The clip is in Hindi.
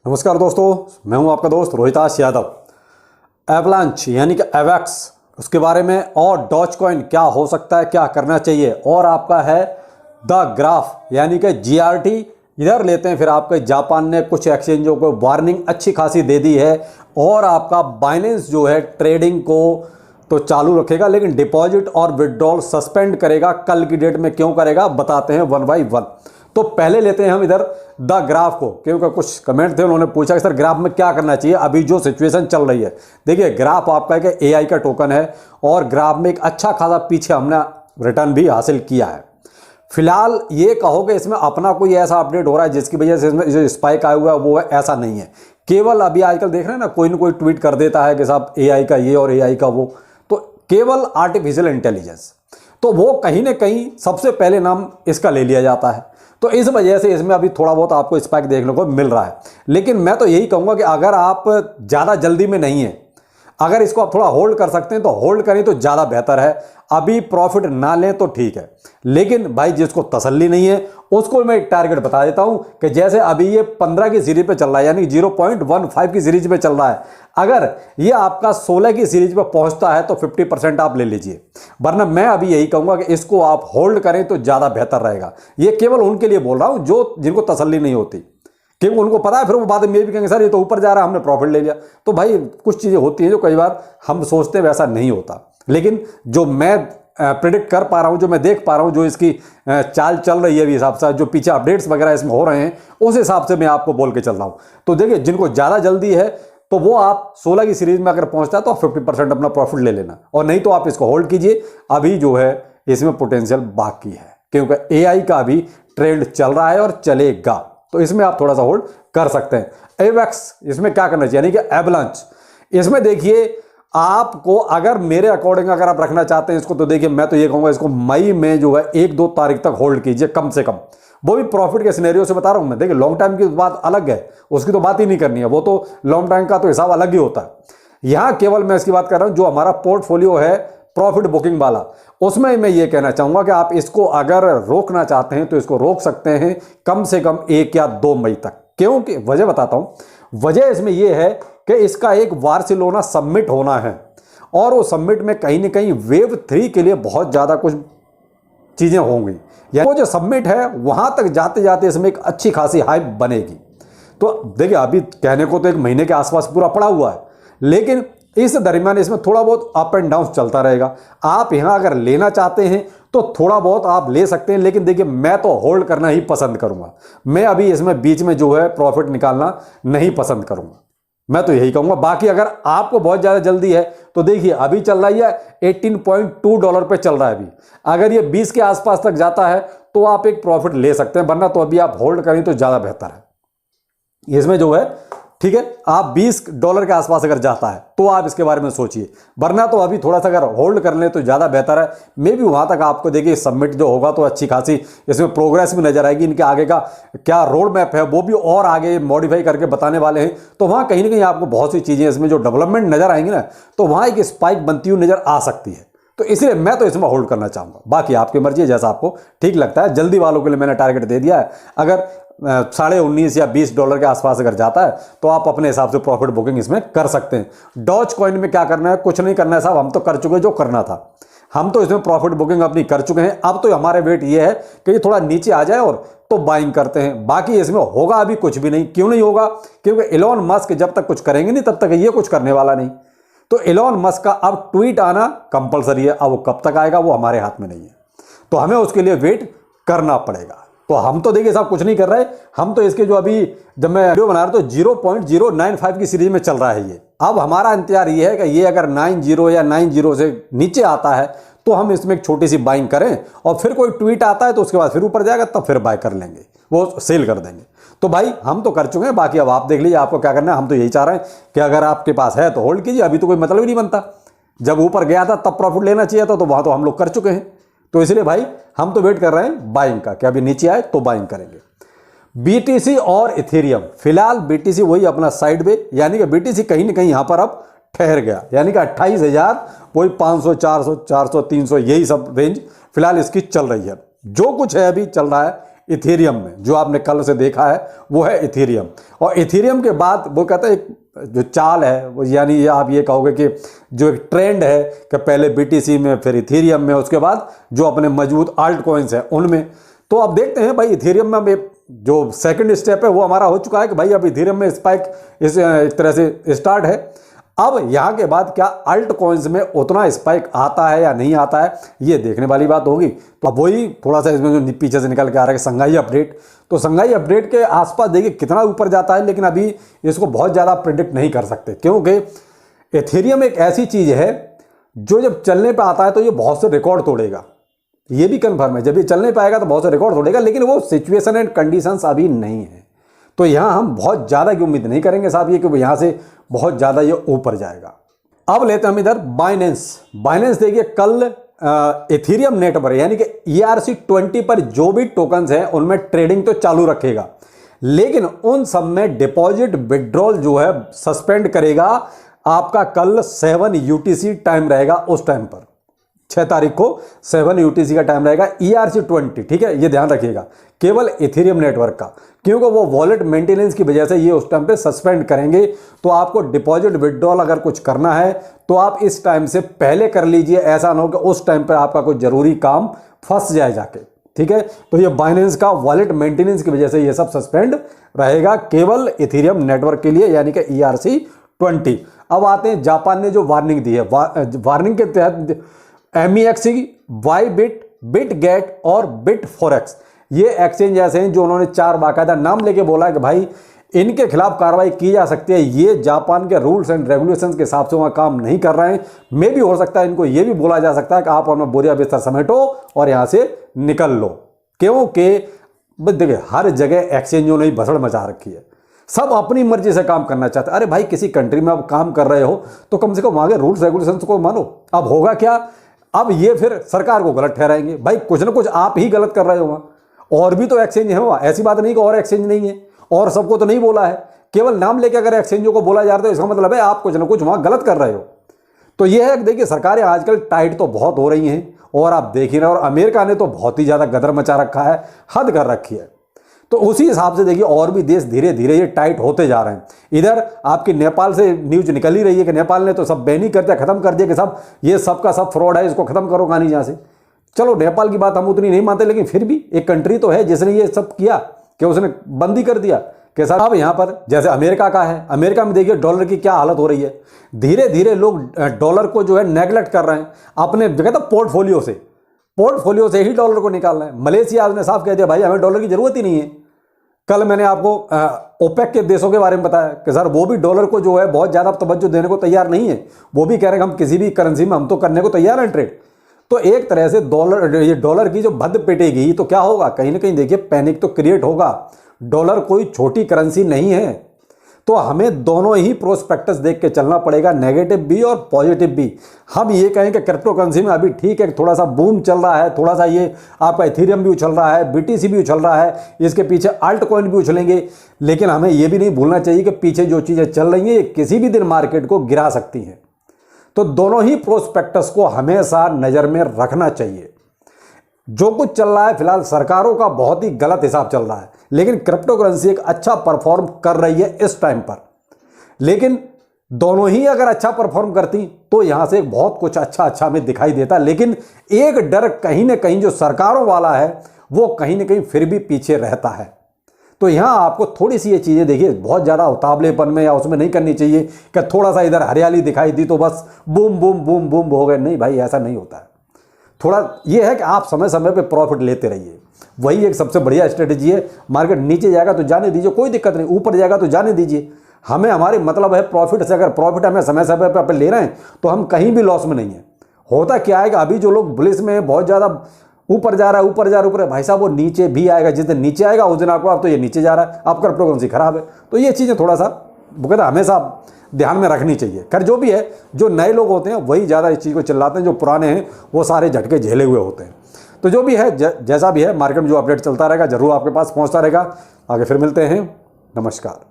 नमस्कार दोस्तों, मैं हूं आपका दोस्त रोहिताश यादव। एवलांच यानी कि एवेक्स, उसके बारे में और डॉज कॉइन क्या हो सकता है, क्या करना चाहिए, और आपका है द ग्राफ यानी कि जीआरटी इधर लेते हैं। फिर आपके जापान ने कुछ एक्सचेंजों को वार्निंग अच्छी खासी दे दी है और आपका बाइनेंस जो है ट्रेडिंग को तो चालू रखेगा लेकिन डिपॉजिट और विड्रॉल सस्पेंड करेगा। कल की डेट में क्यों करेगा बताते हैं वन बाई वन। तो पहले लेते हैं हम इधर द ग्राफ को, क्योंकि कुछ कमेंट थे, उन्होंने पूछा कि सर ग्राफ में क्या करना चाहिए अभी जो सिचुएशन चल रही है। देखिए ग्राफ आपका एक एआई का टोकन है और ग्राफ में एक अच्छा खासा पीछे हमने रिटर्न भी हासिल किया है। फिलहाल ये कहो कि इसमें अपना कोई ऐसा अपडेट हो रहा है जिसकी वजह से इसमें जो स्पाइक आया हुआ है वो है, ऐसा नहीं है। केवल अभी आजकल देख रहे हैं ना कोई ट्वीट कर देता है कि साहब एआई का ये और एआई का वो, तो केवल आर्टिफिशियल इंटेलिजेंस, तो वो कहीं ना कहीं सबसे पहले नाम इसका ले लिया जाता है। तो इस वजह से इसमें अभी थोड़ा बहुत आपको स्पाइक देखने को मिल रहा है। लेकिन मैं तो यही कहूँगा कि अगर आप ज़्यादा जल्दी में नहीं है, अगर इसको आप थोड़ा होल्ड कर सकते हैं तो होल्ड करें तो ज़्यादा बेहतर है। अभी प्रॉफिट ना लें तो ठीक है, लेकिन भाई जिसको तसल्ली नहीं है उसको मैं एक टारगेट बता देता हूं कि जैसे अभी ये 15 की सीरीज पे चल रहा है, यानी 0.15 की सीरीज पे चल रहा है। अगर ये आपका 16 की सीरीज पे पहुंचता है तो 50% आप ले लीजिए, वरना मैं अभी यही कहूंगा कि इसको आप होल्ड करें तो ज़्यादा बेहतर रहेगा। ये केवल उनके लिए बोल रहा हूं जो जिनको तसल्ली नहीं होती, क्योंकि उनको पता है फिर वो बाद में भी कहेंगे सर ये तो ऊपर जा रहा है, हमने प्रॉफिट ले लिया। तो भाई कुछ चीज़ें होती हैं जो कई बार हम सोचते हैं वैसा नहीं होता, लेकिन जो मैं प्रिडिक्ट कर पा रहा हूं, जो मैं देख पा रहा हूं, जो इसकी चाल चल रही है अभी हिसाब से, जो पीछे अपडेट्स वगैरह इसमें हो रहे हैं उस हिसाब से मैं आपको बोल के चल रहा हूं। तो देखिए जिनको ज़्यादा जल्दी है तो वो आप 16 की सीरीज में अगर पहुंचता है तो आप 50% अपना प्रॉफिट ले लेना, और नहीं तो आप इसको होल्ड कीजिए। अभी जो है इसमें पोटेंशियल बाकी है, क्योंकि एआई का भी ट्रेंड चल रहा है और चलेगा, तो इसमें आप थोड़ा सा होल्ड कर सकते हैं। एवेक्स, इसमें क्या करना चाहिए, यानी कि एवलांच, इसमें देखिए आपको अगर मेरे अकॉर्डिंग अगर आप रखना चाहते हैं इसको, तो देखिए मैं तो ये कहूंगा इसको मई में जो है 1-2 तारीख तक होल्ड कीजिए कम से कम। वो भी प्रॉफिट के सिनेरियो से बता रहा हूं मैं। देखिए लॉन्ग टाइम की बात अलग है, उसकी तो बात ही नहीं करनी है, वो तो लॉन्ग टाइम का तो हिसाब अलग ही होता है। यहां केवल मैं इसकी बात कर रहा हूं जो हमारा पोर्टफोलियो है प्रॉफिट बुकिंग वाला, उसमें मैं ये कहना चाहूंगा कि आप इसको अगर रोकना चाहते हैं तो इसको रोक सकते हैं कम से कम 1 या 2 मई तक। क्योंकि वजह बताता हूं, वजह इसमें यह है कि इसका एक बार्सिलोना समिट होना है और वो समिट में कहीं ना कहीं वेव 3 के लिए बहुत ज़्यादा कुछ चीज़ें होंगी, या वो जो समिट है वहां तक जाते जाते इसमें एक अच्छी खासी हाइप बनेगी। तो देखिए अभी कहने को तो 1 महीने के आसपास पूरा पड़ा हुआ है, लेकिन इस दरमियान इसमें थोड़ा बहुत अप एंड डाउन चलता रहेगा। आप यहां अगर लेना चाहते हैं तो थोड़ा बहुत आप ले सकते हैं, लेकिन देखिए मैं तो होल्ड करना ही पसंद करूंगा। मैं अभी इसमें बीच में जो है प्रॉफिट निकालना नहीं पसंद करूंगा, मैं तो यही कहूंगा। बाकी अगर आपको बहुत ज़्यादा जल्दी है तो देखिए अभी चल रहा है $18.2 पे चल रहा है अभी, अगर ये 20 के आसपास तक जाता है तो आप एक प्रॉफिट ले सकते हैं, वरना तो अभी आप होल्ड करें तो ज़्यादा बेहतर है। इसमें जो है ठीक है, आप $20 के आसपास अगर जाता है तो आप इसके बारे में सोचिए, वरना तो अभी थोड़ा सा अगर होल्ड कर लें तो ज़्यादा बेहतर है। मे भी वहाँ तक आपको देखिए सबमिट जो होगा तो अच्छी खासी इसमें प्रोग्रेस भी नजर आएगी। इनके आगे का क्या रोड मैप है वो भी और आगे मॉडिफाई करके बताने वाले हैं, तो वहाँ कहीं ना कहीं आपको बहुत सी चीज़ें इसमें जो डेवलपमेंट नजर आएंगी ना, तो वहाँ एक स्पाइक बनती हुई नजर आ सकती है। तो इसलिए मैं तो इसमें होल्ड करना चाहूँगा। बाकी आपकी मर्जी है, जैसा आपको ठीक लगता है। जल्दी वालों के लिए मैंने टारगेट दे दिया है, अगर $19.5 या $20 के आसपास अगर जाता है तो आप अपने हिसाब से प्रॉफिट बुकिंग इसमें कर सकते हैं। डॉज कॉइन में क्या करना है, कुछ नहीं करना है साहब, हम तो कर चुके जो करना था, हम तो इसमें प्रॉफिट बुकिंग अपनी कर चुके हैं। अब तो हमारे वेट ये है कि ये थोड़ा नीचे आ जाए और तो बाइंग करते हैं। बाकी इसमें होगा अभी कुछ भी नहीं। क्यों नहीं होगा, क्योंकि एलोन मस्क जब तक कुछ करेंगे नहीं तब तक ये कुछ करने वाला नहीं। तो एलोन मस्क का अब ट्वीट आना कंपलसरी है, अब वो कब तक आएगा वो हमारे हाथ में नहीं है, तो हमें उसके लिए वेट करना पड़ेगा। तो हम तो देखिए साहब कुछ नहीं कर रहे, हम तो इसके जो अभी जब मैं वीडियो बना रहा तो 0.095 की सीरीज में चल रहा है ये। अब हमारा इंतजार ये है कि ये अगर 90 या 90 से नीचे आता है तो हम इसमें एक छोटी सी बाइंग करें, और फिर कोई ट्वीट आता है तो उसके बाद फिर ऊपर जाएगा तब फिर बाय कर लेंगे, वो सेल कर देंगे। तो भाई हम तो कर चुके हैं, बाकी अब आप देख लीजिए आपको क्या करना है। हम तो यही चाह रहे हैं कि अगर आपके पास है तो होल्ड कीजिए, अभी तो कोई मतलब ही नहीं बनता। जब ऊपर गया था तब प्रॉफिट लेना चाहिए था, तो वहां तो हम लोग कर चुके हैं। तो इसलिए भाई हम तो वेट कर रहे हैं बाइंग का, कि अभी नीचे आए तो बाइंग करेंगे। बीटीसी और इथेरियम, फिलहाल बीटीसी वही अपना साइड वे, यानी कि बीटीसी कहीं ना कहीं यहां पर अब ठहर गया, यानी कि 28,000 वही 500 400 400 300 यही सब रेंज फिलहाल इसकी चल रही है। जो कुछ है अभी चल रहा है इथेरियम में। जो आपने कल से देखा है वो है इथेरियम। और इथेरियम के बाद वो कहता है एक जो चाल है वो, यानी ये आप ये कहोगे कि जो एक ट्रेंड है कि पहले बीटीसी में, फिर इथेरियम में, उसके बाद जो अपने मजबूत आल्ट कॉइन्स हैं उनमें। तो अब देखते हैं भाई इथेरियम में अब जो सेकंड स्टेप है वो हमारा हो चुका है कि भाई अब इथेरियम में स्पाइक इस तरह से स्टार्ट है। अब यहाँ के बाद क्या अल्ट कॉइन्स में उतना स्पाइक आता है या नहीं आता है, ये देखने वाली बात होगी। तो अब वही थोड़ा सा इसमें जो पीछे से निकल के आ रहा है संघाई अपडेट, तो संघाई अपडेट के आसपास देखिए कितना ऊपर जाता है, लेकिन अभी इसको बहुत ज़्यादा प्रिडिक्ट नहीं कर सकते, क्योंकि एथेरियम एक ऐसी चीज़ है जो जब चलने पर आता है तो ये बहुत से रिकॉर्ड तोड़ेगा। ये भी कन्फर्म है, जब ये चलने पाएगा तो बहुत से रिकॉर्ड तोड़ेगा, लेकिन वो सिचुएशन एंड कंडीशंस अभी नहीं है। तो यहाँ हम बहुत ज़्यादा की उम्मीद नहीं करेंगे साहब ये कि यहाँ से बहुत ज़्यादा ये ऊपर जाएगा। अब लेते हैं हम इधर बाइनेंस देखिए कल एथेरियम नेट पर यानी कि ERC20 पर जो भी टोकन्स हैं उनमें ट्रेडिंग तो चालू रखेगा, लेकिन उन सब में डिपॉजिट विड्रॉल जो है सस्पेंड करेगा। आपका कल 7 UTC टाइम रहेगा, उस टाइम पर 6 तारीख को 7 UTC का टाइम रहेगा ERC20, ठीक है, ये ध्यान रखिएगा, केवल इथेरियम नेटवर्क का, क्योंकि वो वॉलेट मेंटेनेंस की वजह से ये उस टाइम पे सस्पेंड करेंगे। तो आपको डिपॉजिट विड्रॉल अगर कुछ करना है तो आप इस टाइम से पहले कर लीजिए, ऐसा ना हो कि उस टाइम पर आपका कोई जरूरी काम फंस जाए जाके, ठीक है। तो ये बाइनेंस का वॉलेट मेंटेनेंस की वजह से ये सब सस्पेंड रहेगा केवल इथेरियम नेटवर्क के लिए, यानी कि ERC20। अब आते हैं जापान ने जो वार्निंग दी है, वार्निंग के तहत MEXC, बाइबिट, बिटगेट और बिटफोरेक्स, ये एक्सचेंज ऐसे हैं जो उन्होंने 4 बाकायदा नाम लेके बोला है कि भाई इनके खिलाफ कार्रवाई की जा सकती है। ये जापान के रूल्स एंड रेगुलेशंस के हिसाब से वहाँ काम नहीं कर रहे हैं। मे भी हो सकता है इनको ये भी बोला जा सकता है कि आप अपना बोरिया बिस्तर समेटो और यहाँ से निकल लो, क्योंकि देखिए हर जगह एक्सचेंजों ने भसड़ मचा रखी है, सब अपनी मर्जी से काम करना चाहते हैं। अरे भाई किसी कंट्री में आप काम कर रहे हो तो कम से कम वहाँ के रूल्स रेगुलेशंस को मानो। अब होगा क्या, अब ये फिर सरकार को गलत ठहराएंगे, भाई कुछ ना कुछ आप ही गलत कर रहे हो वहाँ, और भी तो एक्सचेंज है वहाँ, ऐसी बात नहीं कि और एक्सचेंज नहीं है, और सबको तो नहीं बोला है, केवल नाम लेके अगर एक्सचेंजों को बोला जा रहा है तो इसका मतलब है आप कुछ ना कुछ वहाँ गलत कर रहे हो। तो ये है, देखिए सरकारें आजकल टाइट तो बहुत हो रही हैं, और आप देख ही रहे हो, और अमेरिका ने तो बहुत ही ज़्यादा गदर मचा रखा है, हद कर रखी है। तो उसी हिसाब से देखिए और भी देश धीरे धीरे ये टाइट होते जा रहे हैं। इधर आपकी नेपाल से न्यूज निकल ही रही है कि नेपाल ने तो सब बैन ही कर दिया, खत्म कर दिया कि सब ये सबका सब फ्रॉड है, इसको खत्म करो कहानी यहाँ से। चलो नेपाल की बात हम उतनी नहीं मानते, लेकिन फिर भी एक कंट्री तो है जिसने ये सब किया कि उसने बंदी कर दिया कि साहब। अब यहाँ पर जैसे अमेरिका का है, अमेरिका में देखिए डॉलर की क्या हालत हो रही है, धीरे धीरे लोग डॉलर को जो है नेगलेक्ट कर रहे हैं अपने कहता पोर्टफोलियो से ही डॉलर को निकालना है। मलेशिया ने साफ कह दिया भाई हमें डॉलर की जरूरत ही नहीं है। कल मैंने आपको ओपेक के देशों के बारे में बताया कि सर वो भी डॉलर को जो है बहुत ज़्यादा तवज्जो देने को तैयार नहीं है, वो भी कह रहे हैं हम किसी भी करेंसी में हम तो करने को तैयार हैं ट्रेड। तो एक तरह से डॉलर की जो भद्द पिटेगी तो क्या होगा, कहीं ना कहीं देखिए पैनिक तो क्रिएट होगा। डॉलर कोई छोटी करेंसी नहीं है, तो हमें दोनों ही प्रोस्पेक्टस देख के चलना पड़ेगा, नेगेटिव भी और पॉजिटिव भी। हम ये कहें कि क्रिप्टो करेंसी में अभी ठीक है, थोड़ा सा बूम चल रहा है, थोड़ा सा ये आपका इथेरियम भी उछल रहा है, BTC भी उछल रहा है, इसके पीछे अल्ट कॉइन भी उछलेंगे, लेकिन हमें ये भी नहीं भूलना चाहिए कि पीछे जो चीज़ें चल रही हैं ये किसी भी दिन मार्केट को गिरा सकती हैं। तो दोनों ही प्रोस्पेक्टस को हमेशा नज़र में रखना चाहिए। जो कुछ चल रहा है फिलहाल सरकारों का बहुत ही गलत हिसाब चल रहा है, लेकिन क्रिप्टो करेंसी एक अच्छा परफॉर्म कर रही है इस टाइम पर। लेकिन दोनों ही अगर अच्छा परफॉर्म करती तो यहां से बहुत कुछ अच्छा हमें दिखाई देता। लेकिन एक डर कहीं ना कहीं जो सरकारों वाला है वो कहीं ना कहीं फिर भी पीछे रहता है। तो यहां आपको थोड़ी सी ये चीज़ें देखिए बहुत ज़्यादा उतावलेपन में या उसमें नहीं करनी चाहिए कि थोड़ा सा इधर हरियाली दिखाई दी तो बस बूम बूम बूम बूम हो गए। नहीं भाई, ऐसा नहीं होता है। थोड़ा ये है कि आप समय समय पे प्रॉफिट लेते रहिए, वही एक सबसे बढ़िया स्ट्रेटेजी है। मार्केट नीचे जाएगा तो जाने दीजिए, कोई दिक्कत नहीं, ऊपर जाएगा तो जाने दीजिए। हमें हमारे मतलब है प्रॉफिट से, अगर प्रॉफिट हमें समय समय पे ले रहे हैं तो हम कहीं भी लॉस में नहीं है। होता क्या है कि अभी जो लोग बुलिश में बहुत ज़्यादा ऊपर जा रहा है, ऊपर है, भाई साहब वो नीचे भी आएगा, जिस दिन नीचे आएगा उस दिन आपको आप तो ये नीचे जा रहा है, आपका क्रिप्टो करेंसी खराब है। तो ये चीज़ें थोड़ा सा कहता हमेशा ध्यान में रखनी चाहिए। खैर जो भी है, जो नए लोग होते हैं वही ज़्यादा इस चीज़ को चिल्लाते हैं, जो पुराने हैं वो सारे झटके झेले हुए होते हैं। तो जो भी है, जैसा भी है, मार्केट में जो अपडेट चलता रहेगा जरूर आपके पास पहुंचता रहेगा। आगे फिर मिलते हैं, नमस्कार।